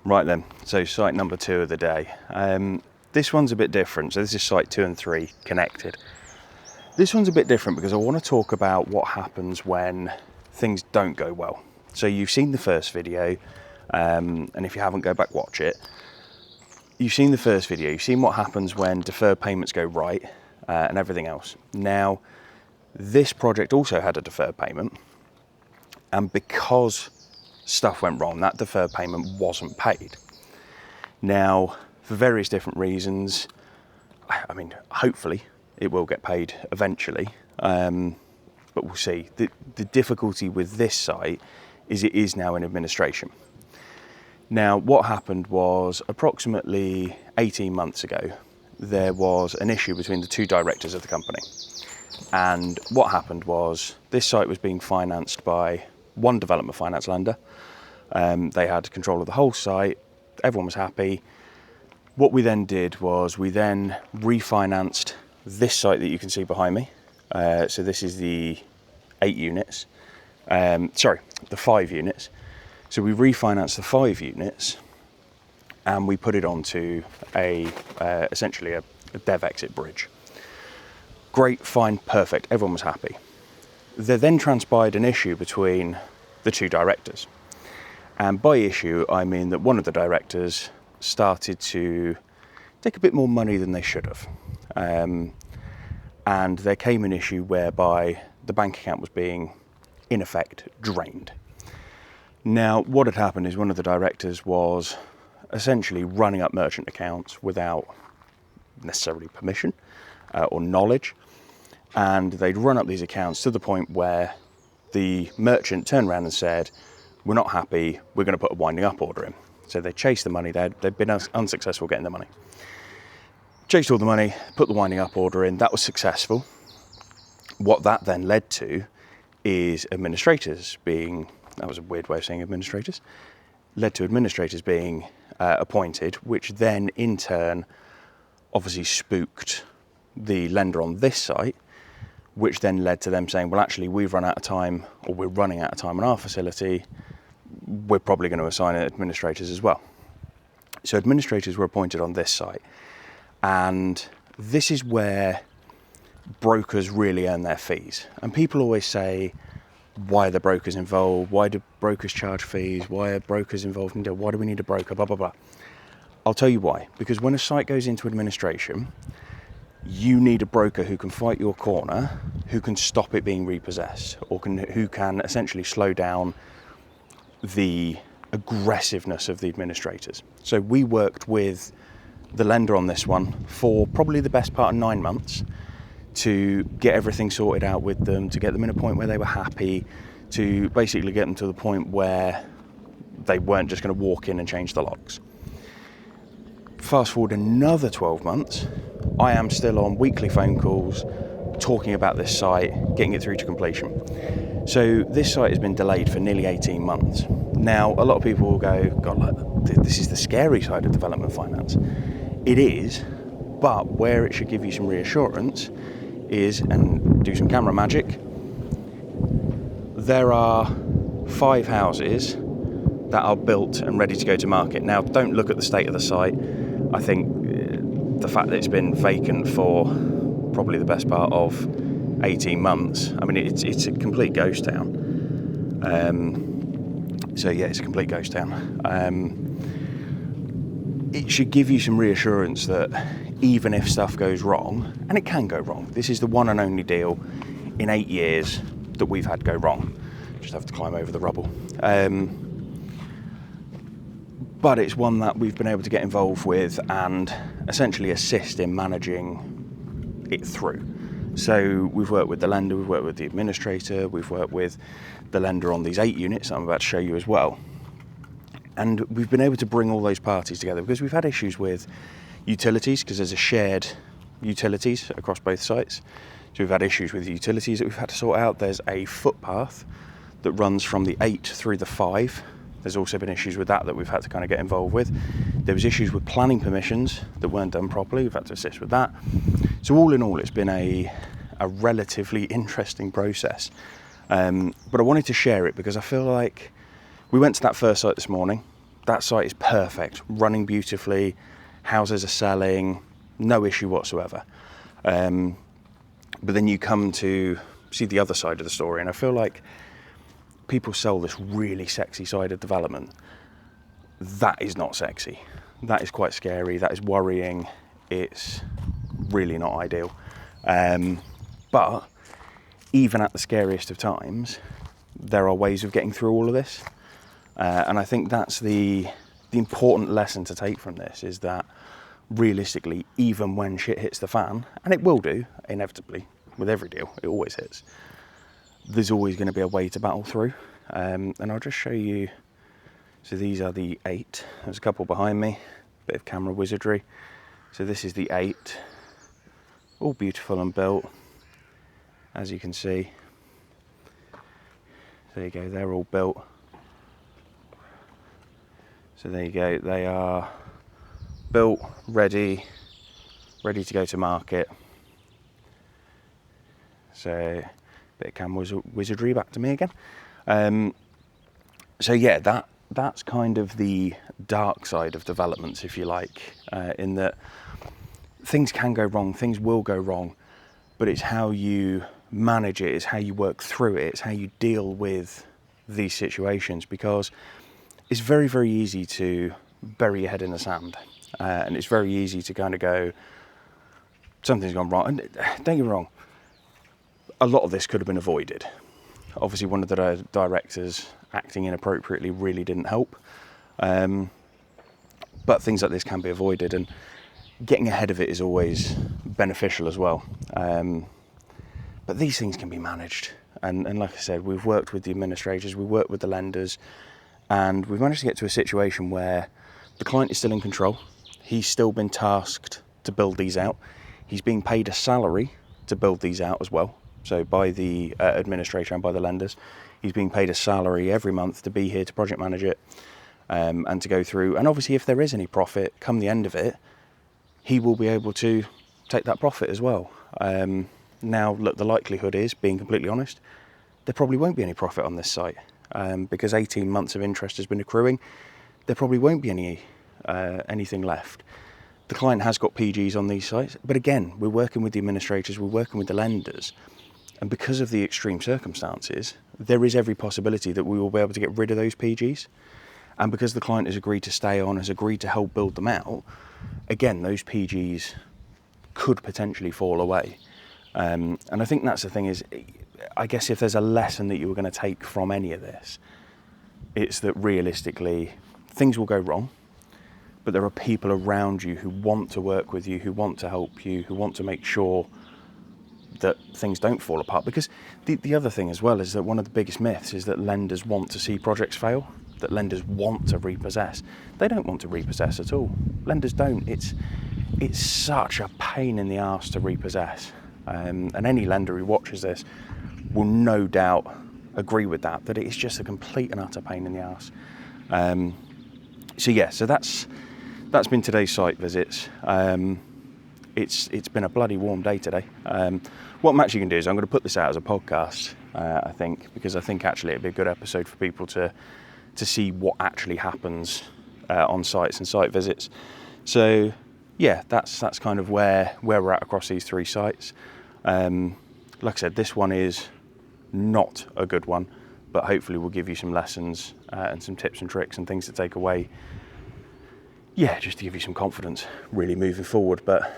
Right then, so site number 2 of the day. This one's a bit different. So this is site 2 and 3 connected. This one's a bit different because I want to talk about what happens when things don't go well. So you've seen the first video, and if you haven't, go back watch it. You've seen the first video, you've seen what happens when deferred payments go right and everything else. Now, this project also had a deferred payment, and because stuff went wrong, that deferred payment wasn't paid. Now, for various different reasons, I mean, hopefully it will get paid eventually, but we'll see. The difficulty with this site is it is now in administration. Now, what happened was approximately 18 months ago, there was an issue between the 2 directors of the company. And what happened was this site was being financed by one development finance lender. They had control of the whole site. Everyone was happy. What we then did was we then refinanced this site that you can see behind me. So this is the 8 units. The 5 units. So we refinanced the 5 units and we put it onto essentially a dev exit bridge. Great, fine, perfect. Everyone was happy. There then transpired an issue between the 2 directors. And by issue, I mean that one of the directors started to take a bit more money than they should have. And there came an issue whereby the bank account was being, in effect, drained. Now, what had happened is one of the directors was essentially running up merchant accounts without necessarily permission or knowledge. And they'd run up these accounts to the point where the merchant turned around and said, "We're not happy, we're going to put a winding up order in." So they chased the money, they'd been unsuccessful getting the money. Chased all the money, put the winding up order in, that was successful. What that then led to is administrators being, that was a weird way of saying administrators, led to administrators being appointed, which then in turn obviously spooked the lender on this site, which then led to them saying, well, actually, we've run out of time, or we're running out of time on our facility. We're probably going to assign administrators as well. So administrators were appointed on this site. And this is where brokers really earn their fees. And people always say, why are the brokers involved? Why do brokers charge fees? Why are brokers involved? Why do we need a broker? Blah, blah, blah. I'll tell you why. Because when a site goes into administration, you need a broker who can fight your corner, who can stop it being repossessed, or who can essentially slow down the aggressiveness of the administrators. So we worked with the lender on this one for probably the best part of 9 months to get everything sorted out with them, to get them in a point where they were happy, to basically get them to the point where they weren't just going to walk in and change the locks. Fast forward another 12 months, I am still on weekly phone calls talking about this site, getting it through to completion. So this site has been delayed for nearly 18 months. Now, a lot of people will go, God, this is the scary side of development finance. It is, but where it should give you some reassurance is, and do some camera magic, there are 5 houses that are built and ready to go to market. Now, don't look at the state of the site. I think the fact that it's been vacant for probably the best part of 18 months, I mean, it's a complete ghost town. So yeah, it's a complete ghost town. It should give you some reassurance that even if stuff goes wrong, and it can go wrong, this is the one and only deal in 8 years that we've had go wrong. Just have to climb over the rubble. But it's one that we've been able to get involved with and essentially assist in managing it through. So we've worked with the lender, we've worked with the administrator, we've worked with the lender on these 8 units that I'm about to show you as well. And we've been able to bring all those parties together because we've had issues with utilities, because there's a shared utilities across both sites. So we've had issues with utilities that we've had to sort out. There's a footpath that runs from the 8 through the 5. There's also been issues with that we've had to kind of get involved with. There was issues with planning permissions that weren't done properly. We've had to assist with that. So all in all, it's been a relatively interesting process. But I wanted to share it because I feel like we went to that first site this morning. that site is perfect, running beautifully, houses are selling, no issue whatsoever. But then you come to see the other side of the story, and I feel like people sell this really sexy side of development. That is not sexy. That is quite scary. That is worrying. It's really not ideal. But even at the scariest of times, there are ways of getting through all of this. And I think that's the important lesson to take from this, is that realistically, even when shit hits the fan, and it will do, inevitably, with every deal, it always hits, there's always going to be a way to battle through. And I'll just show you. So these are the 8. There's a couple behind me, bit of camera wizardry. So this is the 8, all beautiful and built, as you can see. There you go, they're all built. So there you go, they are built, ready to go to market. So, bit of camera wizardry back to me again. So yeah, that's kind of the dark side of developments, if you like, in that things can go wrong, things will go wrong, but it's how you manage it, it's how you work through it, it's how you deal with these situations, because it's very, very easy to bury your head in the sand, and it's very easy to kind of go, something's gone wrong. And don't get me wrong, a lot of this could have been avoided. Obviously, one of the directors acting inappropriately really didn't help, but things like this can be avoided, and getting ahead of it is always beneficial as well. But these things can be managed, and like I said, we've worked with the administrators, we've worked with the lenders, and we've managed to get to a situation where the client is still in control. He's still been tasked to build these out. He's being paid a salary to build these out as well. So by the administrator and by the lenders, he's being paid a salary every month to be here to project manage it, and to go through. And obviously, if there is any profit come the end of it, he will be able to take that profit as well. Now, look, the likelihood is, being completely honest, there probably won't be any profit on this site, because 18 months of interest has been accruing. There probably won't be anything left. The client has got PGs on these sites, but again, we're working with the administrators, we're working with the lenders, and because of the extreme circumstances, there is every possibility that we will be able to get rid of those PGs. And because the client has agreed to stay on, has agreed to help build them out, again, those PGs could potentially fall away. And I think that's the thing is, I guess if there's a lesson that you were going to take from any of this, it's that realistically, things will go wrong, but there are people around you who want to work with you, who want to help you, who want to make sure that things don't fall apart. Because the other thing as well is that one of the biggest myths is that lenders want to see projects fail, that lenders want to repossess. They don't want to repossess at all. Lenders don't. It's such a pain in the arse to repossess. And any lender who watches this will no doubt agree with that it is just a complete and utter pain in the arse. So that's been today's site visits. It's been a bloody warm day today. What I'm actually going to do is I'm going to put this out as a podcast, I think, because I think actually it'd be a good episode for people to see what actually happens on sites and site visits. So yeah, that's kind of where we're at across these 3 sites. Like I said, this one is not a good one, but hopefully we'll give you some lessons and some tips and tricks and things to take away. Yeah, just to give you some confidence really moving forward. But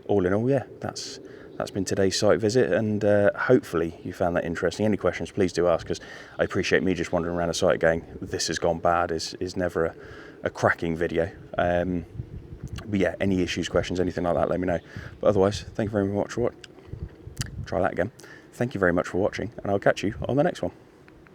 all in all, yeah, that's been today's site visit, and hopefully you found that interesting. Any questions, please do ask, because I appreciate me just wandering around a site going, this has gone bad, is never a cracking video. But yeah, any issues, questions, anything like that, let me know. But otherwise, thank you very much for watching. Try that again. Thank you very much for watching, and I'll catch you on the next one.